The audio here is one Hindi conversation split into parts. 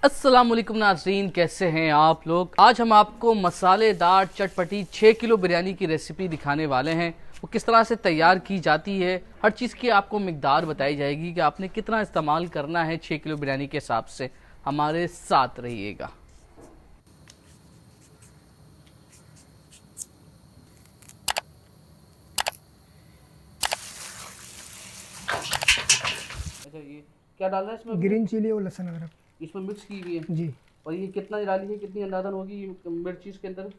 अस्सलामुअलैकुम नाज़रीन, कैसे हैं आप लोग। आज हम आपको मसालेदार चटपटी 6 किलो बिरयानी की रेसिपी दिखाने वाले हैं। वो किस तरह से तैयार की जाती है, हर चीज़ की आपको मिकदार बताई जाएगी कि आपने कितना इस्तेमाल करना है 6 किलो बिरयानी के हिसाब से। हमारे साथ रहिएगा। अच्छा, ये क्या डालना है इसमें? ग्रीन चिली और लहसुन अदरक। इसमें मिक्स की हुई है जी, और ये कितना डाली है, कितनी अंदाजन होगी मिर्ची इसके अंदर?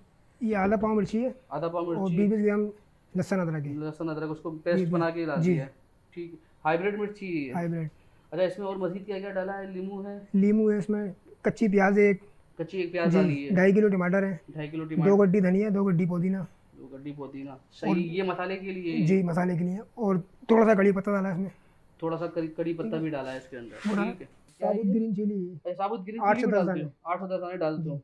ये आधा पाव मिर्ची है आधा पाव और मिर्ची, 20 ग्राम लहसुन अदरक है। लहसुन अदरक उसको पेस्ट बना के डाल जी। दिया है। ठीक है, हाइब्रिड मिर्ची है। हाइब्रिड। अच्छा, इसमें और मजीद क्या क्या डाला है? नींबू है, नींबू है इसमें, कच्ची प्याज है एक, कच्ची एक प्याज जी, डाली है, 2.5 किलो टमाटर है, 2.5 किलो 2 टमाटर, गड्डी धनिया, 2 गड्डी पुदीना। 2 गड्डी पुदीना। सही, ये मसाले के लिए है। जी, मसाले के लिए। और थोड़ा सा कड़ी पत्ता डाला है इसमें। थोड़ा सा कड़ी पत्ता भी डाला है इसके अंदर। थोड़ा ठीक है, साबुत ग्रीन चिली है, अच्छा, साबुत ग्रीन 8 चिली से भी 10 डालते दाने। हो? 8 से 10 दाने डालते हो?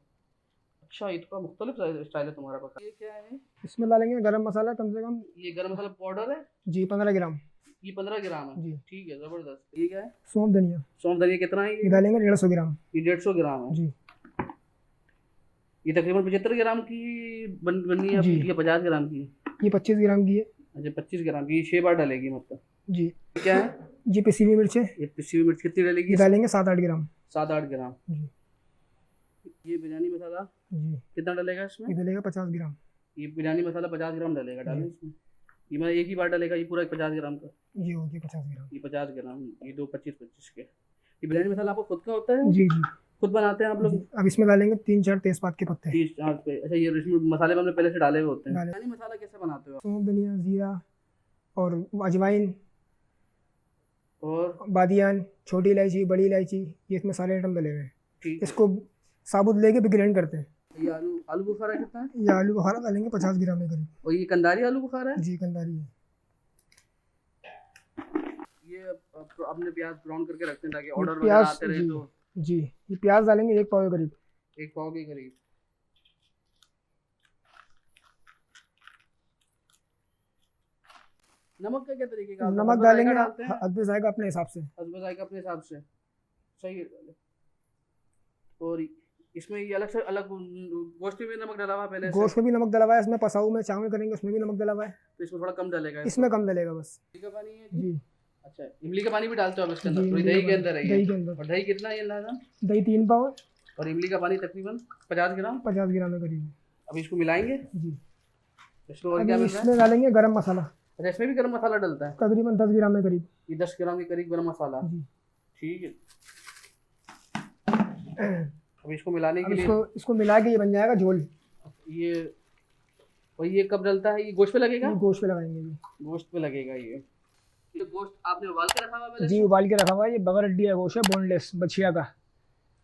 अच्छा, ये तो मुख्तलिफ स्टाइल है तुम्हारा पका। ये क्या है? इसमें डालेंगे गरम मसाला कम से कम, ये गरम मसाला पाउडर है। जी, 15 ग्राम। ये 15 ग्राम है। जी। ठीक है, जबरदस्त। ये क्या है? सौंफ धनिया, सौंफ धनिया कितना है ये डालेंगे 150 ग्राम। ये 150 ग्राम है। जी, ये तकरीबन 75 ग्राम की बननी है जी। ये 50 ग्राम की? ये 25 ग्राम की है। अच्छा, 25 ग्राम की। 6 बार डालेगी मतलब? जी। ये क्या है? ये पिसी हुई मिर्च है, ये पिसी हुई मिर्च कितनी डालेगी? ये डालेंगे 7-8 ग्राम। 7-8 ग्राम। जी। ये बिरयानी मसाला जी, कितना डलेगा इसमें? ये डालेगा 50 ग्राम। ये बिरयानी मसाला 50 ग्राम डलेगा। डालें इसमें? ये मैं एक ही बार डलेगा ये पूरा 50 ग्राम का? ये हो गया 50 ग्राम। ये 50 ग्राम, ये 2 25 के। ये बिरयानी मसाला आपको खुद का होता है? जी जी खुद बनाते हैं आप लोग? जी। अब इसमें डालेंगे 3-4 तेजपात के पत्ते। 30 पे। अच्छा, ये इसमें मसाले में हमने पहले से डाले हुए होते हैं। डाले। बिरयानी मसाला कैसे बनाते हो आप? सौंफ धनिया जीरा और अजवाइन, और बादियान, छोटी इलायची, बड़ी इलायची, ये इसमें सारे आइटम डले हुए हैं। ठीक है। इसको साबुत लेके भी ग्राइंड करते हैं। ये आलू आलू बुखारा कितना है? ये आलू बुखारा डालेंगे 50 ग्राम के करीब। और ये कंदारी आलू बुखारा है? जी, कंदारी है। ये अपने प्याज ब्राउन करके रखते हैं ताकि ऑर्डर वगैरह प्याज, आते रहे। जी तो जी, ये प्याज डालेंगे 1 पाव के करीब। 1 पाव के करीब। नमक का क्या तरीके का? नमक डालेंगे हद जाएगा अपने हिसाब से। हस्बे जायका अपने हिसाब से। सही है। और इसमें ये अलग से अलग गोश्त में भी नमक डाला हुआ है पहले से? गोश्त में भी नमक डला हुआ है, इसमें पसाऊ में चावल करेंगे उसमें भी नमक डला हुआ है। तो इसमें थोड़ा कम डालेगा? इसमें कम डलेगा बस। इमली का पानी है जी। अच्छा, इमली का पानी भी डालते हो आप इसके जी, अंदर? पूरी इमली दही का के पानी, अंदर है ये? दही के अंदर। और दही कितना है ये अंदाजा? दही 3 पाव और इमली का पानी तकरीबन 50 ग्राम? 50 ग्राम के करीब। अब इसको मिलाएंगे। जी। इसमें और अभी क्या मिल रहा है? इसमें डालेंगे गरम मसाला, अच्छा, इसमें भी गरम मसाला डलता है? तकरीबन 10 ग्राम के करीब। ये 10 ग्राम के करीब गरम मसाला। जी। ठीक है। अब इसको मिलाने अब के लिए इसको मिला के ये बन जाएगा झोल। ये, और ये कब डलता है? ये गोश्त पे लगेगा? ये गोश्त पे लगाएंगे जी। गोश्त पे लगेगा ये गोश्त आपने उबाल के रखा हुआ पहले जी, से? उबाल के रखा हुआ है। ये बगैर हड्डी का गोश्त है, बोनलेस बछिया का।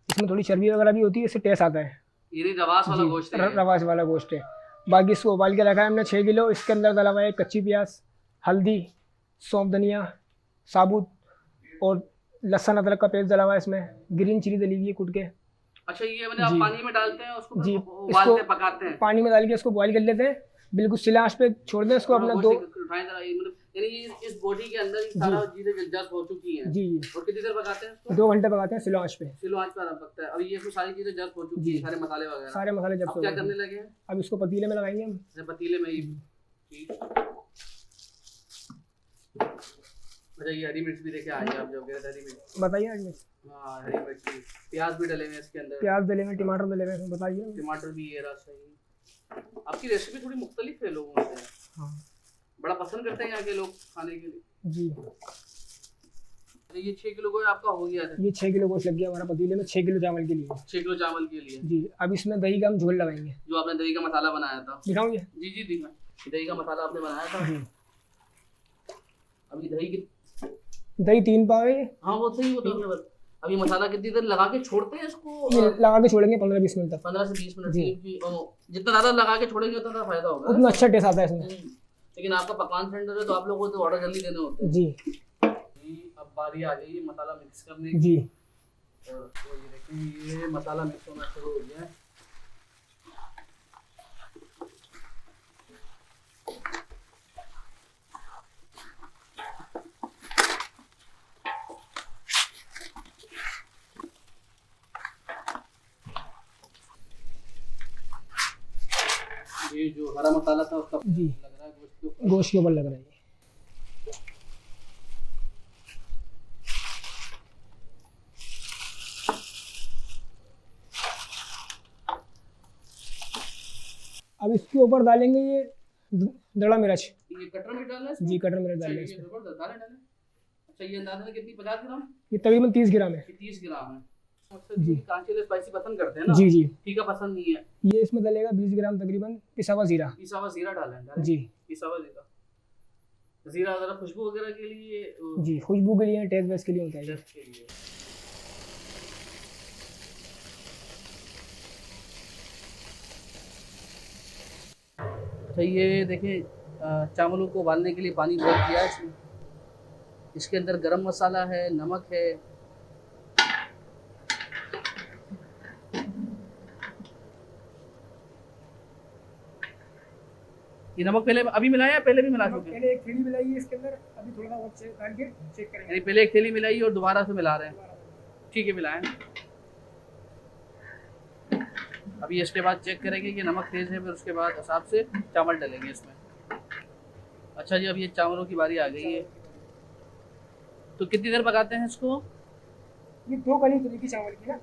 इसमें थोड़ी चर्बी वगैरह भी होती है, इससे टेस्ट आता है। ये नहीं रवास वाला जी, गोश्त है ये? रवास वाला गोश्त है। बाकी इसको उबाल के रखा है हमने 6 किलो। इसके अंदर डाला हुआ है कच्ची प्याज, हल्दी, सौंफ धनिया साबुत और लहसुन अदरक का पेस्ट डाला हुआ है। इसमें ग्रीन चिली डली हुई है कुट के। अच्छा, ये मैंने आप जी। पानी में डालते हैं उसको, जी, फिर उबालते हैं, इसको पकाते हैं? पानी में डाल के इसको बॉईल कर लेते हैं, बिल्कुल सिला आंच पे छोड़ दें इसको अपना गोश्त 2। उठाएं जरा, ये मतलब यानी ये इस बॉडी के अंदर ये सारा चीजें जज्ब हो चुकी हैं। जी, और कितनी देर पकाते हैं इसको? 2 घंटे पकाते हैं सिला आंच पे। सिलो आंच पे आराम पकता है। अब ये इसमें सारी चीजें जज्ब हो चुकी हैं, सारे मसाले वगैरह। सारे मसाले जब अब क्या करने लगे हैं? अब इसको पतीले में लगाएंगे हम। अच्छा, पतीले में ही। ठीक। अच्छा, ये हरी मिर्च भी देखे आइए आप, जो कह रहे थे हरी मिर्च। बताइए आज में हाँ, हरी मिर्च भी। प्याज भी डले हुए हैं इसके अंदर? प्याज डलेंगे, टमाटर डलेंगे, बताइए। टमाटर भी ये रहा। सही। आपकी रेसिपी थोड़ी मुख्तलिफ है लोगों से। हाँ बड़ा पसंद करते हैं यहाँ के लोग खाने के लिए। जी। ये 6 किलो गोश्त आपका हो गया था? ये 6 किलो गोश्त लग गया हमारा पतीले में, 6 किलो चावल के लिए। 6 किलो चावल के लिए? जी। अब इसमें दही का हम झोल लगाएंगे। जो आपने दही का मसाला बनाया था? दिखाऊं ये? जी जी, दिखा। दही का मसाला आपने बनाया था? जी। अभी दही की, दही 3 पाव है। हाँ वो सही, वो तो अभी मसाला कितनी देर लगा के छोड़ते हैं इसको? ये लगा के छोड़ेंगे 15-20 मिनट तक। 15 से 20 मिनट जी। जितना ज्यादा लगा के छोड़ेंगे उतना ज्यादा फायदा होगा। उतना अच्छा टेस्ट आता है इसमें। लेकिन आपका पकवान सेंटर है तो आप लोगों को तो ऑर्डर जल्दी देने होते हैं। जी। अब बारी आ गई मसाला मिक्स करने की। जी। और तो ये देखिए, ये मसाला मिक्स होना शुरू हो गया है। हरा मसाला था उसका जी लग रहा है गोश्त के ऊपर। गोश्त के ऊपर लग रहा है। अब इसके ऊपर डालेंगे ये दड़ा मिर्च। ये कटर में डालना है इसमें? जी कटर मिर्च अच्छा, डालेंगे ये इसमें। जबरदस्त डालें डालें। अच्छा ये अंदाजा कितनी 50 ग्राम? ये तकरीबन 30 ग्राम है। ये 30 ग्राम है। अक्सर जी कांचे स्पाइसी पसंद करते हैं ना? जी जी। तीखा पसंद नहीं है। ये इसमें डलेगा 20 ग्राम तकरीबन पिसा हुआ जीरा। पिसा हुआ जीरा डालें जी पिसा हुआ जीरा। जीरा जरा खुशबू वगैरह के लिए जी, खुशबू के लिए, टेस्ट बेस्ट के लिए होता है ये। टेस्ट के लिए। अच्छा ये देखिए चावलों को उबालने के लिए पानी बॉईल किया है इसमें। इसके अंदर गरम मसाला है, नमक है, ये नमक पहले अभी मिलाया या पहले भी मिला चुके हैं? पहले एक थैली मिलाई है इसके अंदर, अभी थोड़ा और डाल के चेक करेंगे। यानी पहले एक थैली मिलाई और दोबारा से मिला रहे हैं। ठीक है मिलाएं। अभी इसके बाद चेक करेंगे कि नमक तेज़ है, फिर उसके बाद हिसाब से चावल डालेंगे इसमें। अच्छा जी अब ये चावलों की बारी आ गई है, तो कितनी देर पकाते हैं इसको? ये 2 कनी उतरेगी चावल की ना,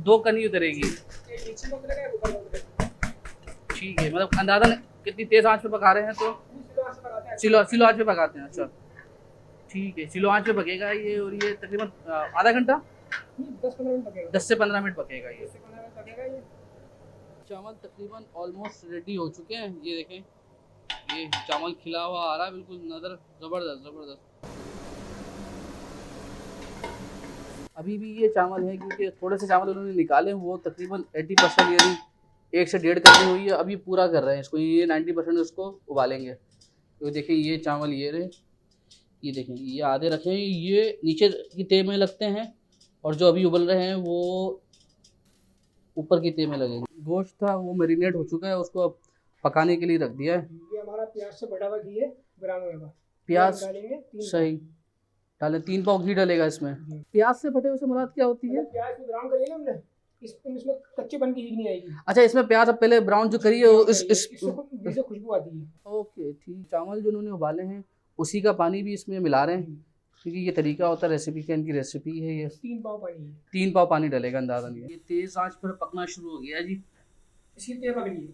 2 कनी उतरेगी। एक नीचे में उतरेगा, एक ऊपर में उतरेगा। ठीक है, मतलब अंदाज़ा कितनी तेज़ आंच पे पका रहे हैं? तो सिलो आंच पे पकाते हैं। अच्छा ठीक है, सिलो आंच पे पकेगा ये, और ये तकरीबन आधा घंटा 10-15 मिनट पकेगा। 10 से 15 मिनट पकेगा ये। 10 से 15 मिनट पकेगा ये। चावल तकरीबन ऑलमोस्ट रेडी हो चुके हैं। ये देखें, ये चावल खिला हुआ आ रहा है बिल्कुल नज़र, ज़बरदस्त ज़बरदस्त। अभी भी ये चावल है क्योंकि थोड़े से चावल उन्होंने निकाले, वो तकरीबन 80% यानी 1 से 1.5 करनी हुई है। अभी पूरा कर रहे हैं इसको, ये 90% उसको उबालेंगे। तो देखिए ये चावल ये रहे, ये देखें ये आधे रखे हैं, ये नीचे की तह में लगते हैं, और जो अभी उबल रहे हैं वो ऊपर की तह में लगेंगे। गोश्त था वो मैरिनेट हो चुका है, उसको अब पकाने के लिए रख दिया है। ये हमारा प्याज से बटा हुआ घी है, ब्राउन होगा। प्याज डालेंगे 3 सही डालें, 3 पाव घी डलेगा इसमें। प्याज से फटे हुए से मुराद क्या होती है? प्याज को ब्राउन करिए ना हमने, इसमें कच्चेपन की नहीं आएगी। अच्छा इसमें प्याज अब पहले ब्राउन जो करी है वो इस इससे खुशबू आती है। ओके ठीक। चावल जो उन्होंने उबाले हैं उसी का पानी भी इसमें मिला रहे हैं, क्योंकि ये तरीका होता है रेसिपी का, इनकी रेसिपी है ये। 3 पाव पानी है। 3 पाव पानी डलेगा अंदाजा नहीं। ये तेज आंच पर पकना शुरू हो गया जी, इसकी तह पकड़ी है।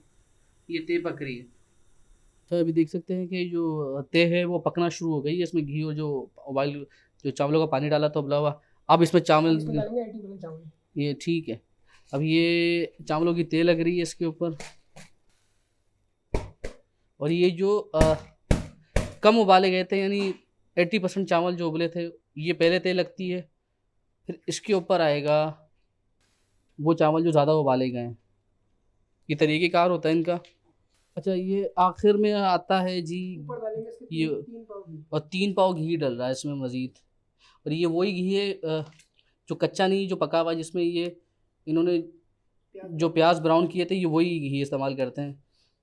ये तह पक रही है। तो अभी देख सकते हैं कि जो तह है वो पकना शुरू हो गई है। इसमें घी और जो उबाल जो चावलों का पानी डाला था उबला हुआ, अब इसमें चावल डालेंगे 80% चावल। ये ठीक है। अब ये चावलों की तह लग रही है इसके ऊपर, और ये जो कम उबाले गए थे यानी 80% चावल जो उबले थे, ये पहले तह लगती है, फिर इसके ऊपर आएगा वो चावल जो ज़्यादा उबाले गए हैं। ये तरीक़ेकार होता है इनका। अच्छा ये आखिर में आता है जी, ऊपर डालेंगे इसके ये 3 पाव घी। और 3 पाव घी डल रहा है इसमें मज़ीद, और ये वही घी है जो कच्चा नहीं, जो पका हुआ, जिसमें ये इन्होंने जो प्याज ब्राउन किए थे, ये वही घी इस्तेमाल करते हैं,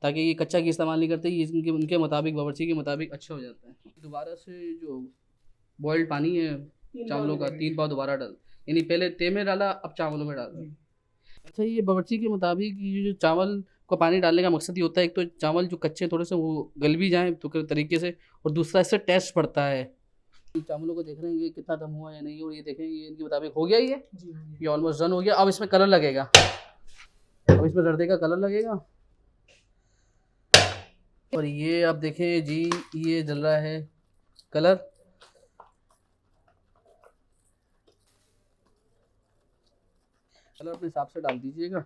ताकि ये कच्चा घी इस्तेमाल नहीं करते। ये उनके मुताबिक, बावर्ची के मुताबिक अच्छा हो जाता है। दोबारा से जो बॉइल्ड पानी है चावलों का 3 पाव दोबारा डाल, यानी पहले तह में डाला, अब चावलों में डाला। अच्छा ये बावर्ची के मुताबिक ये जो चावल को पानी डालने का मकसद ये होता है, एक तो चावल जो कच्चे थोड़े से वो गल भी जाएँ तो तरीके से, और दूसरा इससे टेस्ट बढ़ता है। चावलों को देख रहे हैं ये कितना दम हुआ या नहीं, और ये देखें ये इनके मुताबिक हो गया, ये ऑलमोस्ट डन हो गया। अब इसमें कलर लगेगा, अब इसमें जर्दे का कलर लगेगा, और ये अब देखें जी ये जल रहा है कलर। कलर अपने हिसाब से डाल दीजिएगा।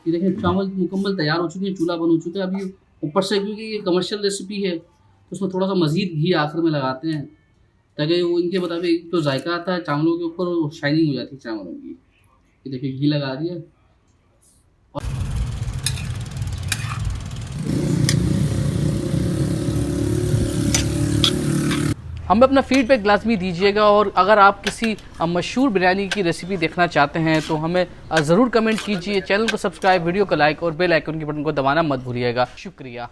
ये देखें चावल मुकम्मल तैयार हो चुके हैं, चूल्हा बन हो चुका है। अभी ऊपर से क्योंकि ये कमर्शियल रेसिपी है तो उसमें थोड़ा सा मज़ीद घी आखिर में लगाते हैं, ताकि वो इनके मुताबिक तो जायका आता है चावलों के ऊपर, और शाइनिंग हो जाती है चावलों की। ये देखिए घी लगा दिया। हमें अपना फीडबैक लाजमी दीजिएगा, और अगर आप किसी मशहूर बिरयानी की रेसिपी देखना चाहते हैं तो हमें ज़रूर कमेंट कीजिए। चैनल को सब्सक्राइब, वीडियो को लाइक और बेल आइकन के बटन को दबाना मत भूलिएगा। शुक्रिया।